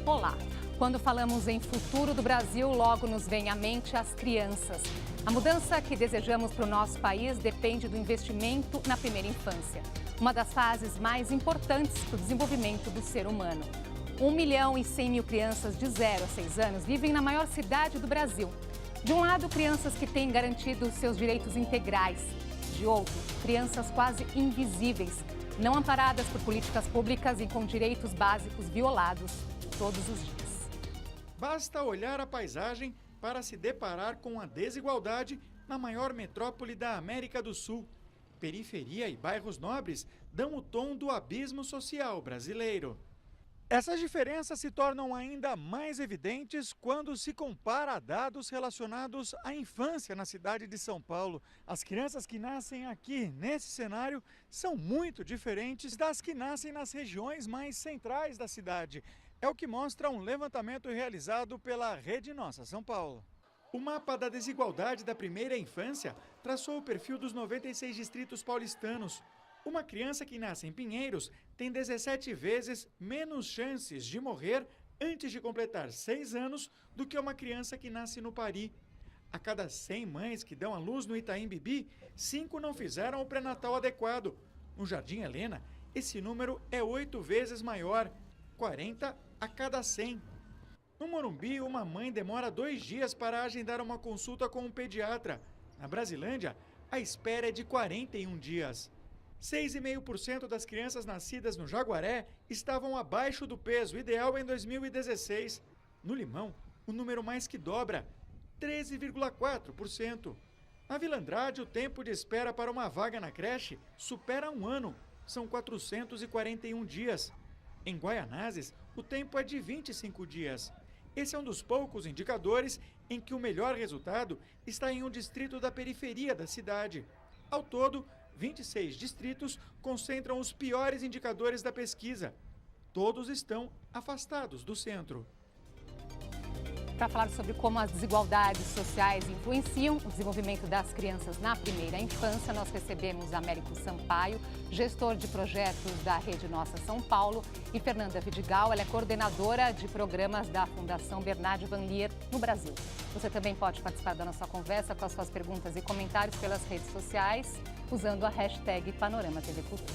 Olá! Quando falamos em futuro do Brasil, logo nos vem à mente as crianças. A mudança que desejamos para o nosso país depende do investimento na primeira infância, uma das fases mais importantes para o desenvolvimento do ser humano. 1.100.000 crianças de 0 a 6 anos vivem na maior cidade do Brasil. De um lado, crianças que têm garantido seus direitos integrais. De outro, crianças quase invisíveis, não amparadas por políticas públicas e com direitos básicos violados todos os dias. Basta olhar a paisagem para se deparar com a desigualdade na maior metrópole da América do Sul. Periferia e bairros nobres dão o tom do abismo social brasileiro. Essas diferenças se tornam ainda mais evidentes quando se compara a dados relacionados à infância na cidade de São Paulo. As crianças que nascem aqui, nesse cenário, são muito diferentes das que nascem nas regiões mais centrais da cidade. É o que mostra um levantamento realizado pela Rede Nossa São Paulo. O mapa da desigualdade da primeira infância traçou o perfil dos 96 distritos paulistanos. Uma criança que nasce em Pinheiros tem 17 vezes menos chances de morrer antes de completar 6 anos do que uma criança que nasce no Pari. A cada 100 mães que dão à luz no Itaim Bibi, 5 não fizeram o pré-natal adequado. No Jardim Helena, esse número é 8 vezes maior, 40 a cada 100. No Morumbi, uma mãe demora 2 dias para agendar uma consulta com um pediatra. Na Brasilândia, a espera é de 41 dias. 6,5% das crianças nascidas no Jaguaré estavam abaixo do peso ideal em 2016. No Limão, o número mais que dobra, 13,4%. Na Vila Andrade, o tempo de espera para uma vaga na creche supera 1 ano, são 441 dias. Em Guaianazes, o tempo é de 25 dias. Esse é um dos poucos indicadores em que o melhor resultado está em um distrito da periferia da cidade. Ao todo, 26 distritos concentram os piores indicadores da pesquisa. Todos estão afastados do centro. Para falar sobre como as desigualdades sociais influenciam o desenvolvimento das crianças na primeira infância, nós recebemos Américo Sampaio, gestor de projetos da Rede Nossa São Paulo, e Fernanda Vidigal, ela é coordenadora de programas da Fundação Bernard Van Leer no Brasil. Você também pode participar da nossa conversa com as suas perguntas e comentários pelas redes sociais, usando a hashtag Panorama TV Cultura.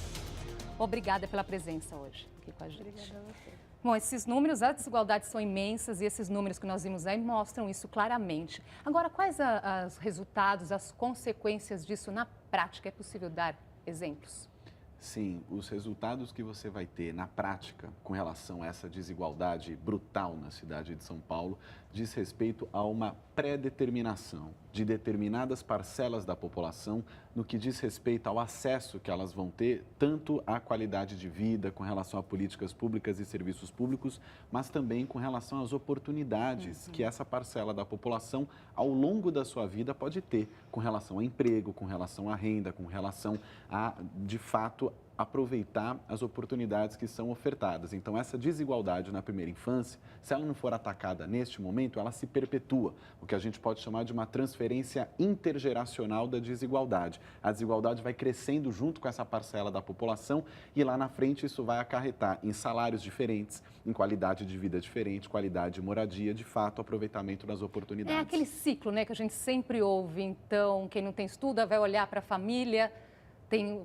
Obrigada pela presença hoje aqui com a gente. Obrigada a você. Bom, esses números, as desigualdades são imensas e esses números que nós vimos aí mostram isso claramente. Agora, quais os resultados, as consequências disso na prática? É possível dar exemplos? Sim, os resultados que você vai ter na prática com relação a essa desigualdade brutal na cidade de São Paulo diz respeito a uma pré-determinação de determinadas parcelas da população no que diz respeito ao acesso que elas vão ter, tanto à qualidade de vida com relação a políticas públicas e serviços públicos, mas também com relação às oportunidades que essa parcela da população, ao longo da sua vida, pode ter com relação a emprego, com relação à renda, com relação a, de fato, aproveitar as oportunidades que são ofertadas. Então, essa desigualdade na primeira infância, se ela não for atacada neste momento, ela se perpetua, o que a gente pode chamar de uma transferência intergeracional da desigualdade. A desigualdade vai crescendo junto com essa parcela da população e lá na frente isso vai acarretar em salários diferentes, em qualidade de vida diferente, qualidade de moradia, de fato, aproveitamento das oportunidades. É aquele ciclo, né, que a gente sempre ouve. Então, quem não tem estudo vai olhar para a família,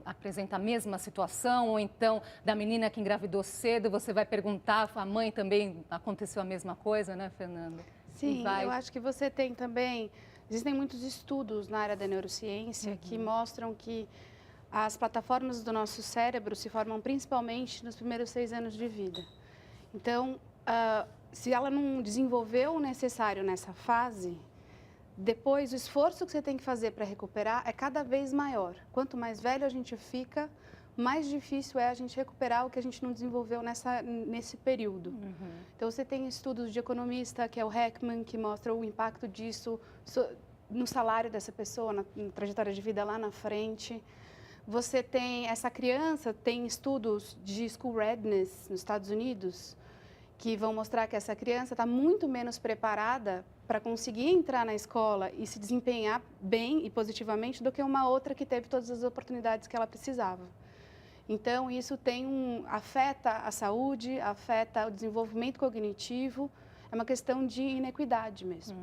apresenta a mesma situação, ou então da menina que engravidou cedo, você vai perguntar, a mãe também aconteceu a mesma coisa, né, Fernanda? Sim, eu acho que você tem também, existem muitos estudos na área da neurociência que mostram que as plataformas do nosso cérebro se formam principalmente nos primeiros 6 anos de vida. Então, se ela não desenvolveu o necessário nessa fase, depois, o esforço que você tem que fazer para recuperar é cada vez maior. Quanto mais velho a gente fica, mais difícil é a gente recuperar o que a gente não desenvolveu nesse período. Então, você tem estudos de economista, que é o Heckman, que mostra o impacto disso no salário dessa pessoa, na trajetória de vida lá na frente. Você tem, essa criança tem estudos de school readiness nos Estados Unidos, que vão mostrar que essa criança está muito menos preparada para conseguir entrar na escola e se desempenhar bem e positivamente do que uma outra que teve todas as oportunidades que ela precisava. Então, isso afeta a saúde, afeta o desenvolvimento cognitivo, é uma questão de inequidade mesmo.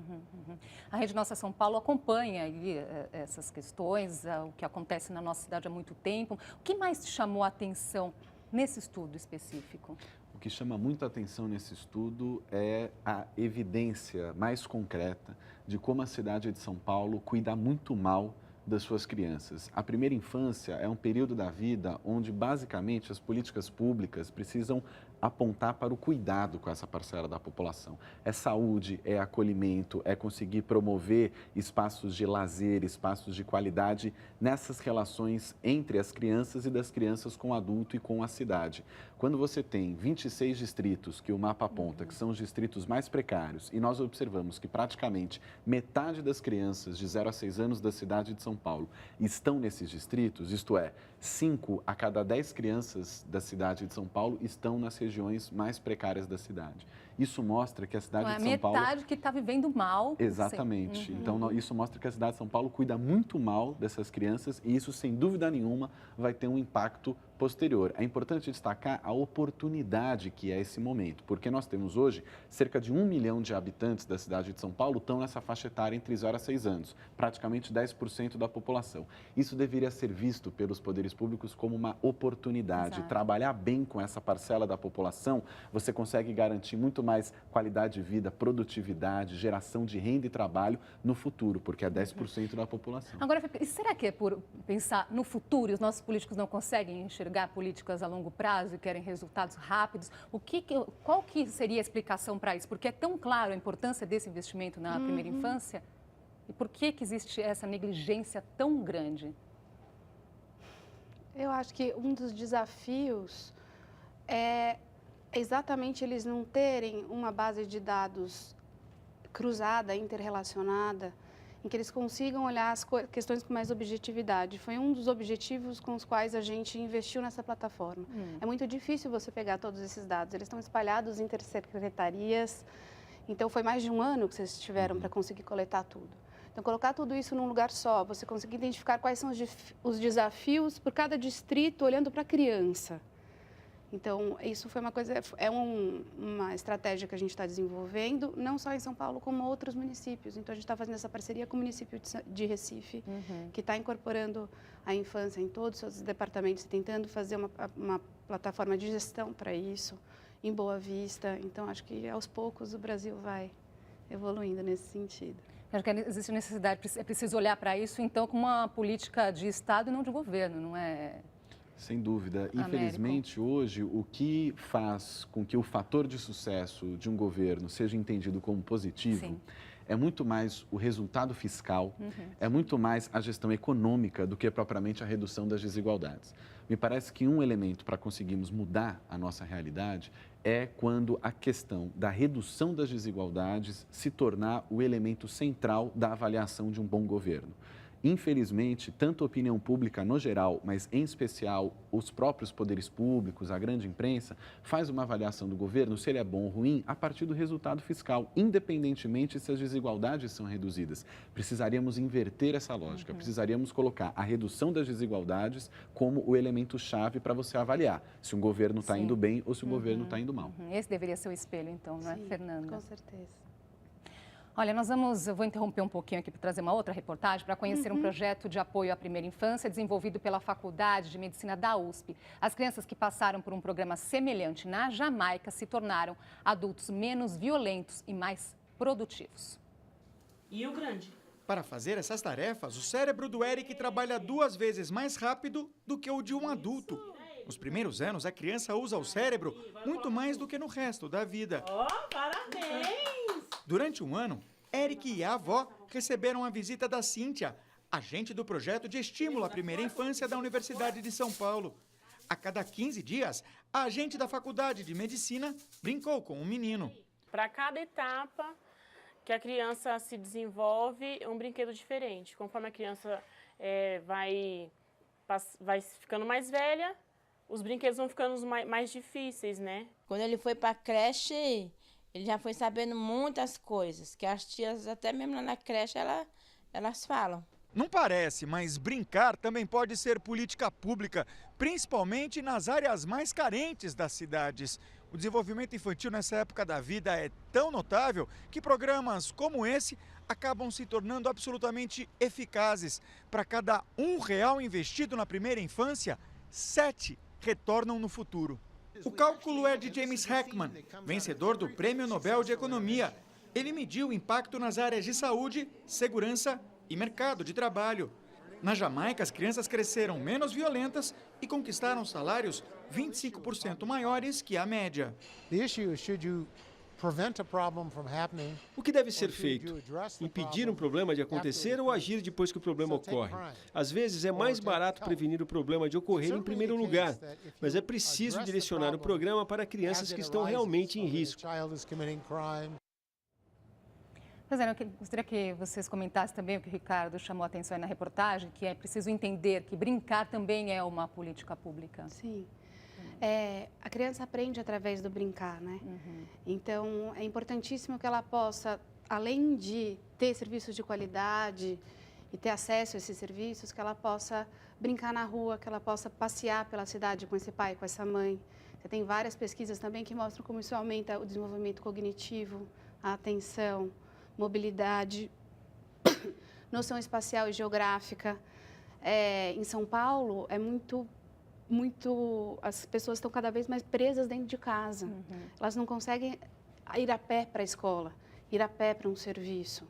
A Rede Nossa São Paulo acompanha aí essas questões, o que acontece na nossa cidade há muito tempo. O que mais te chamou a atenção nesse estudo específico? O que chama muito a atenção nesse estudo é a evidência mais concreta de como a cidade de São Paulo cuida muito mal das suas crianças. A primeira infância é um período da vida onde, basicamente, as políticas públicas precisam apontar para o cuidado com essa parcela da população. É saúde, é acolhimento, é conseguir promover espaços de lazer, espaços de qualidade nessas relações entre as crianças e das crianças com o adulto e com a cidade. Quando você tem 26 distritos que o mapa aponta, que são os distritos mais precários, e nós observamos que praticamente metade das crianças de 0 a 6 anos da cidade de São Paulo estão nesses distritos, isto é, 5 a cada 10 crianças da cidade de São Paulo estão nas regiões mais precárias da cidade. Isso mostra que a cidade de São Paulo... metade que está vivendo mal. Exatamente. Então, isso mostra que a cidade de São Paulo cuida muito mal dessas crianças e isso, sem dúvida nenhuma, vai ter um impacto posterior. É importante destacar a oportunidade que é esse momento, porque nós temos hoje cerca de 1 milhão de habitantes da cidade de São Paulo estão nessa faixa etária entre 0 a 6 anos, praticamente 10% da população. Isso deveria ser visto pelos poderes públicos como uma oportunidade. Exato. Trabalhar bem com essa parcela da população, você consegue garantir muito mais qualidade de vida, produtividade, geração de renda e trabalho no futuro, porque é 10% da população. Agora, será que é por pensar no futuro e os nossos políticos não conseguem enxergar políticas a longo prazo e querem resultados rápidos? Qual que seria a explicação para isso? Porque é tão claro a importância desse investimento na primeira infância e por que existe essa negligência tão grande? Eu acho que um dos desafios é exatamente eles não terem uma base de dados cruzada, interrelacionada, em que eles consigam olhar as questões com mais objetividade. Foi um dos objetivos com os quais a gente investiu nessa plataforma. É muito difícil você pegar todos esses dados, eles estão espalhados em intersecretarias, então foi mais de um ano que vocês tiveram para conseguir coletar tudo. Então, colocar tudo isso num lugar só, você conseguir identificar quais são os desafios por cada distrito, olhando para a criança. Então, isso foi uma estratégia que a gente está desenvolvendo, não só em São Paulo, como outros municípios. Então, a gente está fazendo essa parceria com o município de Recife, que está incorporando a infância em todos os seus departamentos, tentando fazer uma plataforma de gestão para isso, em Boa Vista. Então, acho que aos poucos o Brasil vai evoluindo nesse sentido. Acho que existe necessidade, é preciso olhar para isso, então, como uma política de Estado e não de governo, não é? Sem dúvida. Infelizmente, hoje, o que faz com que o fator de sucesso de um governo seja entendido como positivo é muito mais o resultado fiscal, é muito mais a gestão econômica do que propriamente a redução das desigualdades. Me parece que um elemento para conseguirmos mudar a nossa realidade é quando a questão da redução das desigualdades se tornar o elemento central da avaliação de um bom governo. Infelizmente, tanto a opinião pública no geral, mas em especial os próprios poderes públicos, a grande imprensa, faz uma avaliação do governo, se ele é bom ou ruim, a partir do resultado fiscal, independentemente se as desigualdades são reduzidas. Precisaríamos inverter essa lógica, precisaríamos colocar a redução das desigualdades como o elemento-chave para você avaliar se um governo está indo bem ou se o governo está indo mal. Esse deveria ser o espelho, então, não é, Fernanda? Com certeza. Olha, eu vou interromper um pouquinho aqui para trazer uma outra reportagem para conhecer um projeto de apoio à primeira infância desenvolvido pela Faculdade de Medicina da USP. As crianças que passaram por um programa semelhante na Jamaica se tornaram adultos menos violentos e mais produtivos. E o grande? Para fazer essas tarefas, o cérebro do Eric trabalha 2 vezes mais rápido do que o de um adulto. Nos primeiros anos, a criança usa o cérebro muito mais do que no resto da vida. Parabéns! Durante um ano, Eric e a avó receberam a visita da Cíntia, agente do projeto de estímulo à primeira infância da Universidade de São Paulo. A cada 15 dias, a agente da Faculdade de Medicina brincou com o menino. Para cada etapa que a criança se desenvolve, é um brinquedo diferente. Conforme a criança vai ficando mais velha, os brinquedos vão ficando mais difíceis, né? Quando ele foi para a creche, ele já foi sabendo muitas coisas, que as tias, até mesmo lá na creche, elas falam. Não parece, mas brincar também pode ser política pública, principalmente nas áreas mais carentes das cidades. O desenvolvimento infantil nessa época da vida é tão notável que programas como esse acabam se tornando absolutamente eficazes. Para cada R$1 investido na primeira infância, 7 retornam no futuro. O cálculo é de James Heckman, vencedor do Prêmio Nobel de Economia. Ele mediu o impacto nas áreas de saúde, segurança e mercado de trabalho. Na Jamaica, as crianças cresceram menos violentas e conquistaram salários 25% maiores que a média. O que deve ser feito? Impedir um problema de acontecer ou agir depois que o problema ocorre? Às vezes é mais barato prevenir o problema de ocorrer em primeiro lugar, mas é preciso direcionar o programa para crianças que estão realmente em risco. Pois é, eu gostaria que vocês comentassem também o que o Ricardo chamou a atenção aí na reportagem, que é preciso entender que brincar também é uma política pública. Sim. A criança aprende através do brincar, né? Então, é importantíssimo que ela possa, além de ter serviços de qualidade e ter acesso a esses serviços, que ela possa brincar na rua, que ela possa passear pela cidade com esse pai, com essa mãe. Você tem várias pesquisas também que mostram como isso aumenta o desenvolvimento cognitivo, a atenção, mobilidade, noção espacial e geográfica. Em São Paulo, as pessoas estão cada vez mais presas dentro de casa. Elas não conseguem ir a pé para a escola, ir a pé para um serviço.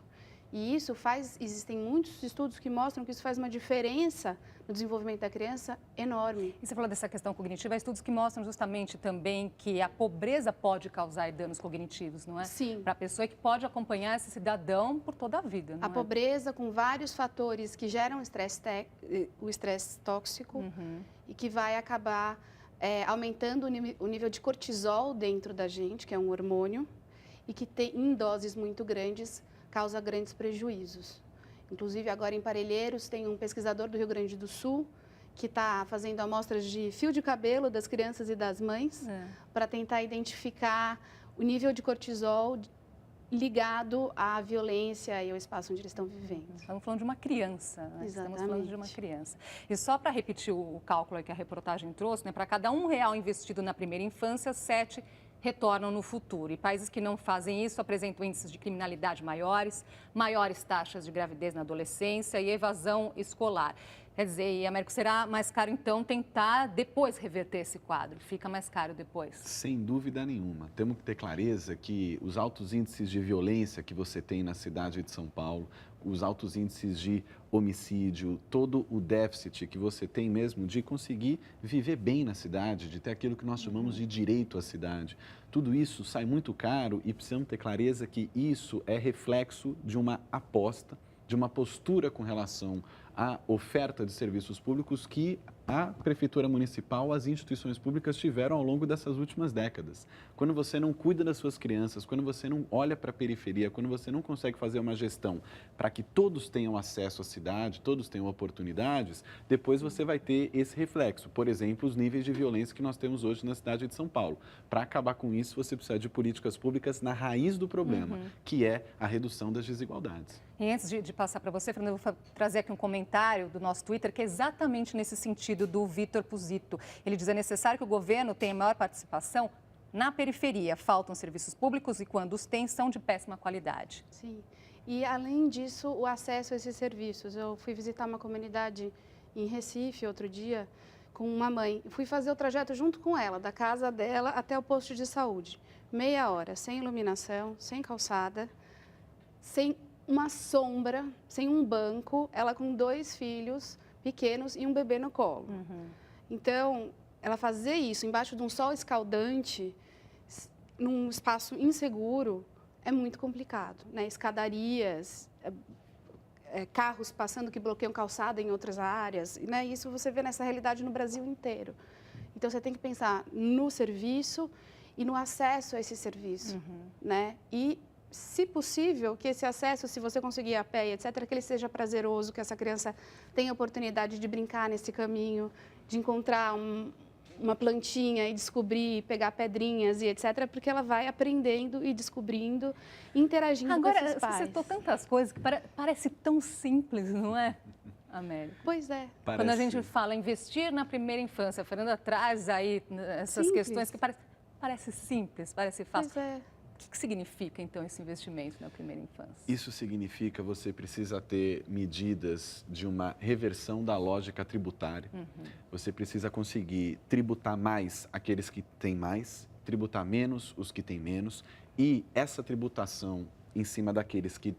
E existem muitos estudos que mostram que isso faz uma diferença no desenvolvimento da criança enorme. E você falou dessa questão cognitiva, há estudos que mostram justamente também que a pobreza pode causar danos cognitivos, não é? Sim. Para a pessoa que pode acompanhar esse cidadão por toda a vida, não é? A pobreza com vários fatores que geram o estresse tóxico e que vai acabar aumentando o nível de cortisol dentro da gente, que é um hormônio, e que em doses muito grandes causa grandes prejuízos. Inclusive, agora em Parelheiros, tem um pesquisador do Rio Grande do Sul que está fazendo amostras de fio de cabelo das crianças e das mães para tentar identificar o nível de cortisol ligado à violência e ao espaço onde eles estão vivendo. Estamos falando de uma criança, né? Exatamente. Estamos falando de uma criança. E só para repetir o cálculo que a reportagem trouxe, né? Para cada R$1 investido na primeira infância, 7 retornam no futuro. E países que não fazem isso apresentam índices de criminalidade maiores, maiores taxas de gravidez na adolescência e evasão escolar. Quer dizer, Américo, será mais caro, então, tentar depois reverter esse quadro? Fica mais caro depois? Sem dúvida nenhuma. Temos que ter clareza que os altos índices de violência que você tem na cidade de São Paulo, os altos índices de homicídio, todo o déficit que você tem mesmo de conseguir viver bem na cidade, de ter aquilo que nós chamamos de direito à cidade. Tudo isso sai muito caro e precisamos ter clareza que isso é reflexo de uma aposta, de uma postura com relação à oferta de serviços públicos que a Prefeitura Municipal, as instituições públicas tiveram ao longo dessas últimas décadas. Quando você não cuida das suas crianças, quando você não olha para a periferia, quando você não consegue fazer uma gestão para que todos tenham acesso à cidade, todos tenham oportunidades, depois você vai ter esse reflexo. Por exemplo, os níveis de violência que nós temos hoje na cidade de São Paulo. Para acabar com isso, você precisa de políticas públicas na raiz do problema, que é a redução das desigualdades. E antes de passar para você, Fernando, eu vou trazer aqui um comentário do nosso Twitter, que é exatamente nesse sentido do Vitor Puzito. Ele diz: é necessário que o governo tenha maior participação na periferia. Faltam serviços públicos e quando os tem, são de péssima qualidade. Sim. E, além disso, o acesso a esses serviços. Eu fui visitar uma comunidade em Recife outro dia com uma mãe. Fui fazer o trajeto junto com ela, da casa dela até o posto de saúde. Meia hora, sem iluminação, sem calçada, sem uma sombra, sem um banco, ela com 2 filhos pequenos e um bebê no colo. Então, ela fazer isso embaixo de um sol escaldante, num espaço inseguro, é muito complicado, né? Escadarias, carros passando que bloqueiam calçada em outras áreas, né? Isso você vê nessa realidade no Brasil inteiro. Então, você tem que pensar no serviço e no acesso a esse serviço, né? E, se possível, que esse acesso, se você conseguir ir a pé, etc., que ele seja prazeroso, que essa criança tenha oportunidade de brincar nesse caminho, de encontrar uma plantinha e descobrir, pegar pedrinhas e etc, porque ela vai aprendendo e descobrindo, interagindo com esses pais. Agora, você citou tantas coisas que parece tão simples, não é, América? Pois é. Quando a gente fala investir na primeira infância, a Fernanda traz aí essas questões que parece simples, parece fácil. Pois é. O que significa, então, esse investimento na primeira infância? Isso significa você precisa ter medidas de uma reversão da lógica tributária. Você precisa conseguir tributar mais aqueles que têm mais, tributar menos os que têm menos. E essa tributação em cima daqueles que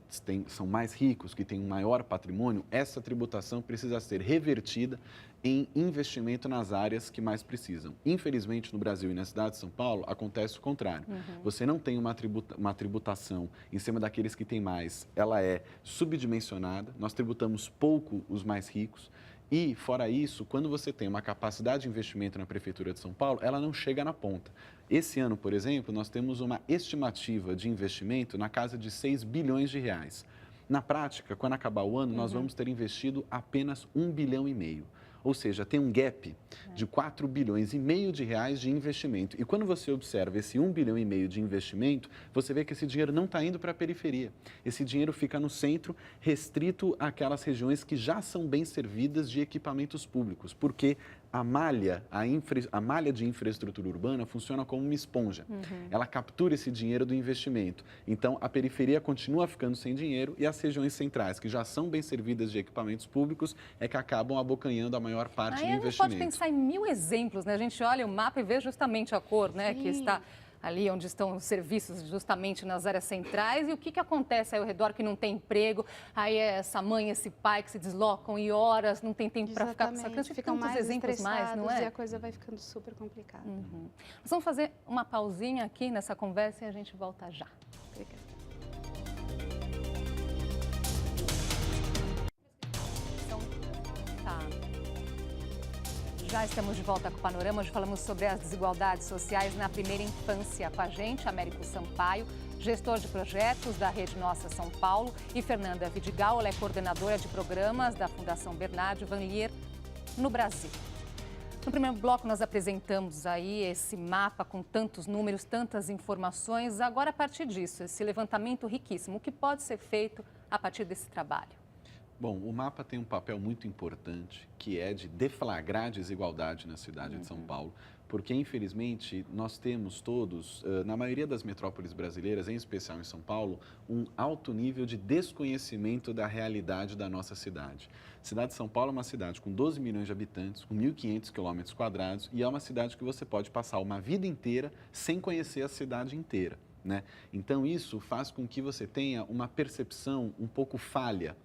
são mais ricos, que têm um maior patrimônio, essa tributação precisa ser revertida em investimento nas áreas que mais precisam. Infelizmente, no Brasil e na cidade de São Paulo, acontece o contrário. Você não tem uma tributação em cima daqueles que têm mais, ela é subdimensionada, nós tributamos pouco os mais ricos. E, fora isso, quando você tem uma capacidade de investimento na Prefeitura de São Paulo, ela não chega na ponta. Esse ano, por exemplo, nós temos uma estimativa de investimento na casa de 6 bilhões de reais. Na prática, quando acabar o ano, nós vamos ter investido apenas 1,5 bilhão. Ou seja, tem um gap de 4,5 bilhões de reais de investimento. E quando você observa esse 1,5 bilhão de investimento, você vê que esse dinheiro não está indo para a periferia. Esse dinheiro fica no centro, restrito àquelas regiões que já são bem servidas de equipamentos públicos, porque a malha de infraestrutura urbana funciona como uma esponja. Ela captura esse dinheiro do investimento. Então, a periferia continua ficando sem dinheiro e as regiões centrais, que já são bem servidas de equipamentos públicos, é que acabam abocanhando a maior parte do investimento. A gente pode pensar em 1000 exemplos, né? A gente olha o mapa e vê justamente a cor, né? Que está ali onde estão os serviços, justamente nas áreas centrais. E o que acontece aí ao redor que não tem emprego? Aí é essa mãe, esse pai que se deslocam e horas, não tem tempo para ficar com essa criança. Ficam mais exemplos mais, não é? E a coisa vai ficando super complicada. Nós vamos fazer uma pausinha aqui nessa conversa e a gente volta já. Obrigada. Já estamos de volta com o Panorama. Hoje falamos sobre as desigualdades sociais na primeira infância. Com a gente, Américo Sampaio, gestor de projetos da Rede Nossa São Paulo, e Fernanda Vidigal, ela é coordenadora de programas da Fundação Bernard Van Leer no Brasil. No primeiro bloco, nós apresentamos aí esse mapa com tantos números, tantas informações. Agora, a partir disso, esse levantamento riquíssimo, o que pode ser feito a partir desse trabalho? Bom, o mapa tem um papel muito importante, que é de deflagrar a desigualdade na cidade de São Paulo, porque, infelizmente, nós temos todos, na maioria das metrópoles brasileiras, em especial em São Paulo, um alto nível de desconhecimento da realidade da nossa cidade. A cidade de São Paulo é uma cidade com 12 milhões de habitantes, com 1.500 quilômetros quadrados, e é uma cidade que você pode passar uma vida inteira sem conhecer a cidade inteira, né? Então, isso faz com que você tenha uma percepção um pouco falha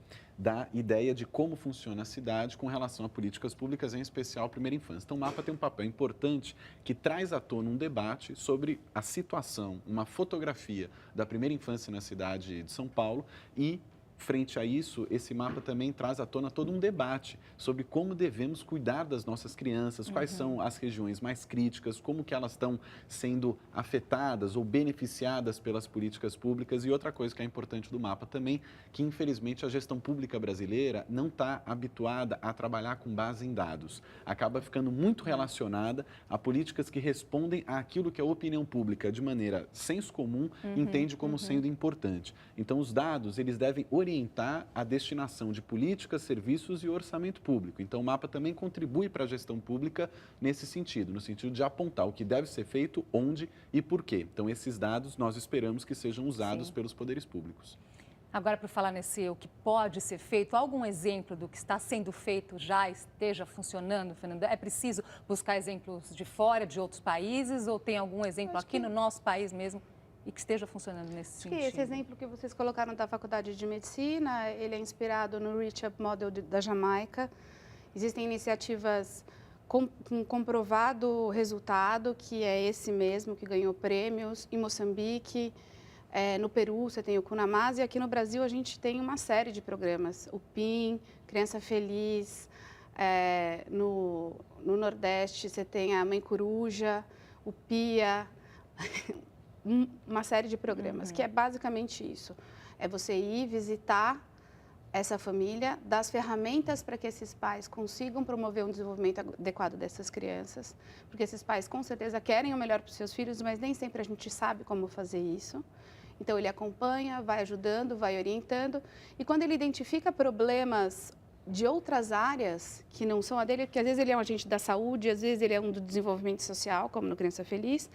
da ideia de como funciona a cidade com relação a políticas públicas, em especial a primeira infância. Então, o mapa tem um papel importante que traz à tona um debate sobre a situação, uma fotografia da primeira infância na cidade de São Paulo e, frente a isso, esse mapa também traz à tona todo um debate sobre como devemos cuidar das nossas crianças, quais são as regiões mais críticas, como que elas estão sendo afetadas ou beneficiadas pelas políticas públicas. E outra coisa que é importante do mapa também, que infelizmente a gestão pública brasileira não está habituada a trabalhar com base em dados. Acaba ficando muito relacionada a políticas que respondem àquilo que a opinião pública, de maneira senso comum, entende como sendo importante. Então, os dados, eles devem orientar a destinação de políticas, serviços e orçamento público. Então, o mapa também contribui para a gestão pública nesse sentido, no sentido de apontar o que deve ser feito, onde e por quê. Então, esses dados nós esperamos que sejam usados pelos poderes públicos. Agora, para falar nesse o que pode ser feito, algum exemplo do que está sendo feito já esteja funcionando, Fernanda? É preciso buscar exemplos de fora, de outros países, ou tem algum exemplo aqui no nosso país mesmo e que esteja funcionando nesse sentido? Esse exemplo que vocês colocaram da Faculdade de Medicina, ele é inspirado no Reach Up Model da Jamaica. Existem iniciativas com comprovado resultado, que é esse mesmo, que ganhou prêmios em Moçambique, no Peru você tem o Cunamás, e aqui no Brasil a gente tem uma série de programas, o PIN, Criança Feliz, no Nordeste você tem a Mãe Coruja, o PIA, uma série de programas, que é basicamente isso. É você ir visitar essa família, das ferramentas para que esses pais consigam promover um desenvolvimento adequado dessas crianças, porque esses pais com certeza querem o melhor para os seus filhos, mas nem sempre a gente sabe como fazer isso. Então ele acompanha, vai ajudando, vai orientando, e quando ele identifica problemas de outras áreas que não são a dele, porque às vezes ele é um agente da saúde, às vezes ele é um do desenvolvimento social, como no Criança Feliz,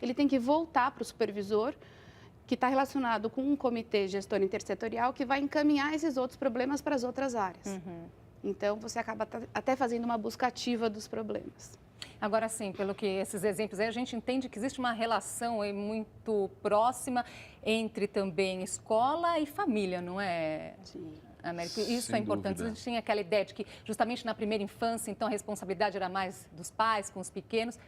ele tem que voltar para o supervisor, que está relacionado com um comitê gestor intersetorial que vai encaminhar esses outros problemas para as outras áreas. Então, você acaba até fazendo uma busca ativa dos problemas. Agora sim, pelo que esses exemplos aí, a gente entende que existe uma relação aí muito próxima entre também escola e família, não é? Sim. Américo, isso é importante. Dúvida. A gente tinha aquela ideia de que justamente na primeira infância, então a responsabilidade era mais dos pais com os pequenos.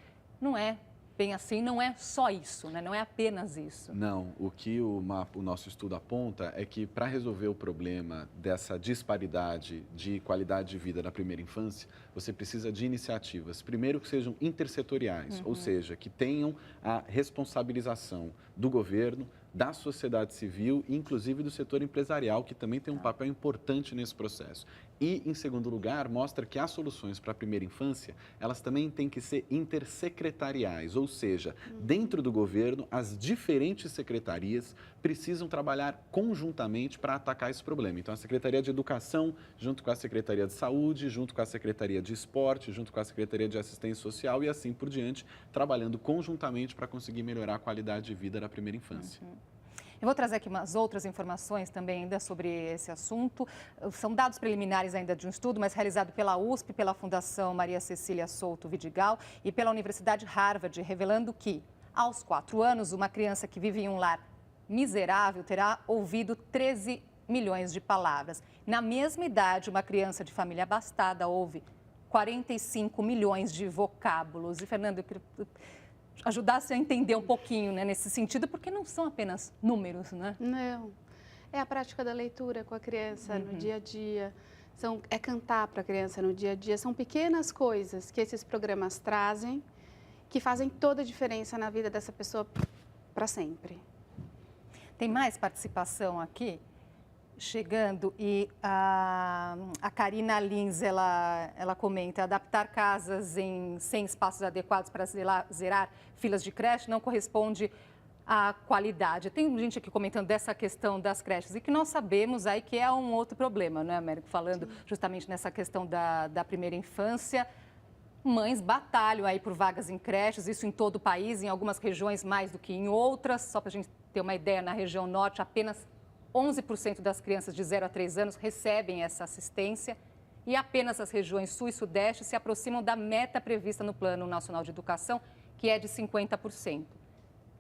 Não é bem assim, não é só isso, né? Não é apenas isso. Não, o que o nosso estudo aponta é que para resolver o problema dessa disparidade de qualidade de vida na primeira infância, você precisa de iniciativas, primeiro que sejam intersetoriais, ou seja, que tenham a responsabilização do governo, da sociedade civil e inclusive do setor empresarial, que também tem um papel importante nesse processo. E, em segundo lugar, mostra que as soluções para a primeira infância, elas também têm que ser intersecretariais, ou seja, dentro do governo, as diferentes secretarias precisam trabalhar conjuntamente para atacar esse problema. Então, a Secretaria de Educação, junto com a Secretaria de Saúde, junto com a Secretaria de Esporte, junto com a Secretaria de Assistência Social e assim por diante, trabalhando conjuntamente para conseguir melhorar a qualidade de vida da primeira infância. Eu vou trazer aqui umas outras informações também ainda sobre esse assunto. São dados preliminares ainda de um estudo, mas realizado pela USP, pela Fundação Maria Cecília Souto Vidigal e pela Universidade Harvard, revelando que, aos 4 anos, uma criança que vive em um lar miserável terá ouvido 13 milhões de palavras. Na mesma idade, uma criança de família abastada ouve 45 milhões de vocábulos. E, Fernando, eu queria ajudasse a entender um pouquinho, né, nesse sentido, porque não são apenas números, né? Não. É a prática da leitura com a criança no dia a dia. É cantar para a criança no dia a dia. São pequenas coisas que esses programas trazem que fazem toda a diferença na vida dessa pessoa para sempre. Tem mais participação aqui? Chegando, e a Karina Lins, ela comenta: adaptar casas sem espaços adequados para zerar filas de creche não corresponde à qualidade. Tem gente aqui comentando dessa questão das creches e que nós sabemos aí que é um outro problema, né, Américo? Falando justamente nessa questão da primeira infância. Mães batalham aí por vagas em creches, isso em todo o país, em algumas regiões mais do que em outras. Só para a gente ter uma ideia, na região norte, apenas 11% das crianças de 0 a 3 anos recebem essa assistência e apenas as regiões sul e sudeste se aproximam da meta prevista no Plano Nacional de Educação, que é de 50%,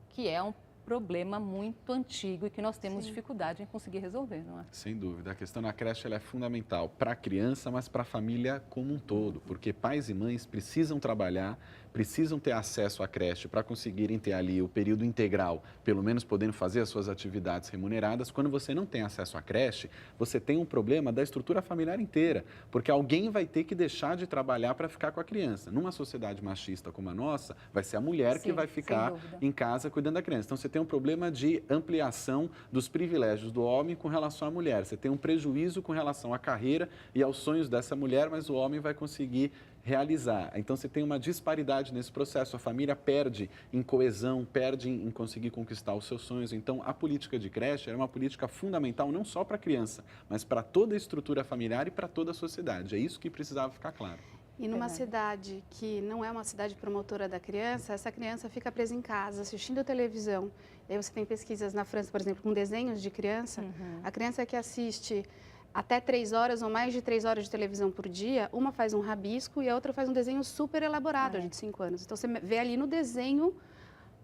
que é um problema muito antigo e que nós temos dificuldade em conseguir resolver, não é? Sem dúvida. A questão da creche ela é fundamental para a criança, mas para a família como um todo, porque pais e mães precisam trabalhar, precisam ter acesso à creche para conseguirem ter ali o período integral, pelo menos podendo fazer as suas atividades remuneradas. Quando você não tem acesso à creche, você tem um problema da estrutura familiar inteira, porque alguém vai ter que deixar de trabalhar para ficar com a criança. Numa sociedade machista como a nossa, vai ser a mulher que vai ficar em casa cuidando da criança. Então, você tem um problema de ampliação dos privilégios do homem com relação à mulher. Você tem um prejuízo com relação à carreira e aos sonhos dessa mulher, mas o homem vai conseguir realizar. Então, você tem uma disparidade nesse processo. A família perde em coesão, perde em conseguir conquistar os seus sonhos. Então, a política de creche é uma política fundamental não só para a criança, mas para toda a estrutura familiar e para toda a sociedade. É isso que precisava ficar claro. E numa cidade que não é uma cidade promotora da criança, essa criança fica presa em casa, assistindo televisão. E aí você tem pesquisas na França, por exemplo, com desenhos de criança. A criança que assiste até 3 horas ou mais de 3 horas de televisão por dia, uma faz um rabisco e a outra faz um desenho super elaborado, de 5 anos. Então, você vê ali no desenho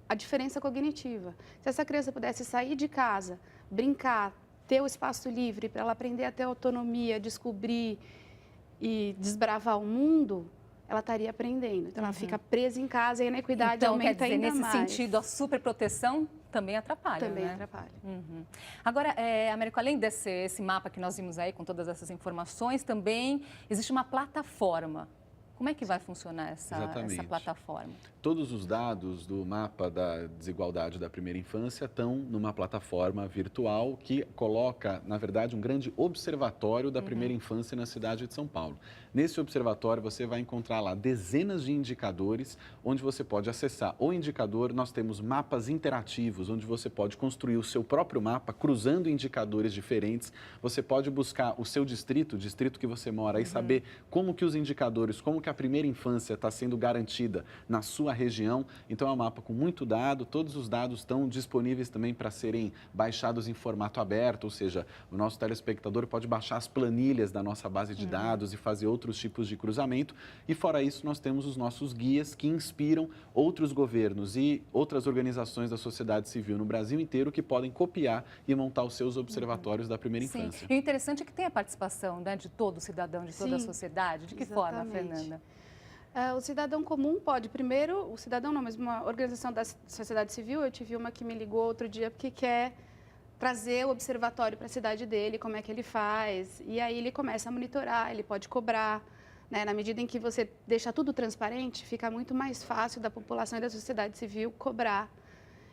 a diferença cognitiva. Se essa criança pudesse sair de casa, brincar, ter o espaço livre para ela aprender a ter autonomia, descobrir e desbravar o mundo, ela estaria aprendendo. Então, ela fica presa em casa e a inequidade aumenta ainda mais. Nesse sentido, a superproteção também atrapalha, Também né? atrapalha. Agora, Américo, além desse mapa que nós vimos aí, com todas essas informações, também existe uma plataforma. Como é que vai funcionar essa plataforma? Todos os dados do mapa da desigualdade da primeira infância estão numa plataforma virtual que coloca, na verdade, um grande observatório da primeira infância na cidade de São Paulo. Nesse observatório, você vai encontrar lá dezenas de indicadores, onde você pode acessar o indicador. Nós temos mapas interativos, onde você pode construir o seu próprio mapa, cruzando indicadores diferentes. Você pode buscar o seu distrito, o distrito que você mora, e saber como que os indicadores, como que a primeira infância está sendo garantida na sua região. Então, é um mapa com muito dado. Todos os dados estão disponíveis também para serem baixados em formato aberto, ou seja, o nosso telespectador pode baixar as planilhas da nossa base de dados e fazer outros tipos de cruzamento. E fora isso, nós temos os nossos guias que inspiram outros governos e outras organizações da sociedade civil no Brasil inteiro que podem copiar e montar os seus observatórios da primeira infância. E o interessante é que tem a participação, né, de todo cidadão, de toda a sociedade. De que forma, Fernanda? O cidadão comum pode, primeiro, o cidadão não, mas uma organização da sociedade civil, eu tive uma que me ligou outro dia porque quer trazer o observatório para a cidade dele, como é que ele faz, e aí ele começa a monitorar, ele pode cobrar, né? Na medida em que você deixa tudo transparente, fica muito mais fácil da população e da sociedade civil cobrar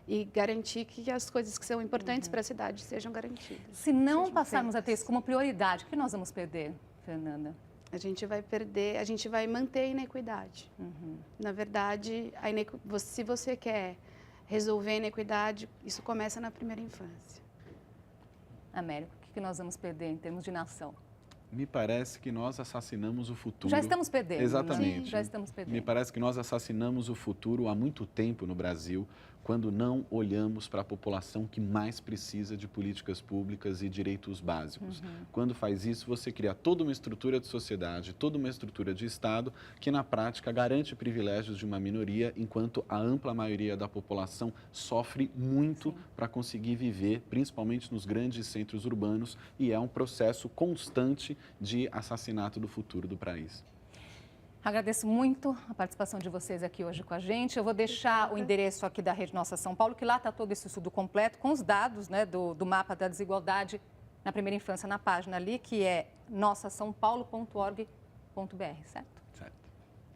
e garantir que as coisas que são importantes para a cidade sejam garantidas. Se não passarmos a ter isso como prioridade, o que nós vamos perder, Fernanda? A gente vai perder, a gente vai manter a inequidade. Na verdade, se você quer resolver a inequidade, isso começa na primeira infância. Américo, o que nós vamos perder em termos de nação? Me parece que nós assassinamos o futuro. Já estamos perdendo. Exatamente. Sim, já estamos perdendo. Me parece que nós assassinamos o futuro há muito tempo no Brasil, quando não olhamos para a população que mais precisa de políticas públicas e direitos básicos. Quando faz isso, você cria toda uma estrutura de sociedade, toda uma estrutura de Estado, que na prática garante privilégios de uma minoria, enquanto a ampla maioria da população sofre muito para conseguir viver, principalmente nos grandes centros urbanos, e é um processo constante de assassinato do futuro do país. Agradeço muito a participação de vocês aqui hoje com a gente. Eu vou deixar o endereço aqui da Rede Nossa São Paulo, que lá está todo esse estudo completo, com os dados, né, do mapa da desigualdade na primeira infância, na página ali, que é nossasaopaulo.org.br, certo? Certo.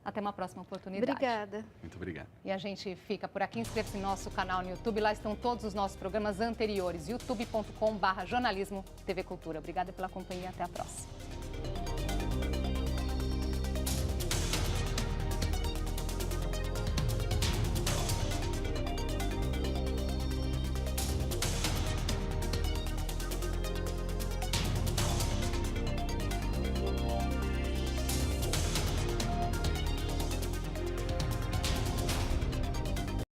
Até uma próxima oportunidade. Obrigada. Muito obrigado. E a gente fica por aqui. Inscreva-se no nosso canal no YouTube. Lá estão todos os nossos programas anteriores. youtube.com/jornalismo TV Cultura. Obrigada pela companhia. Até a próxima.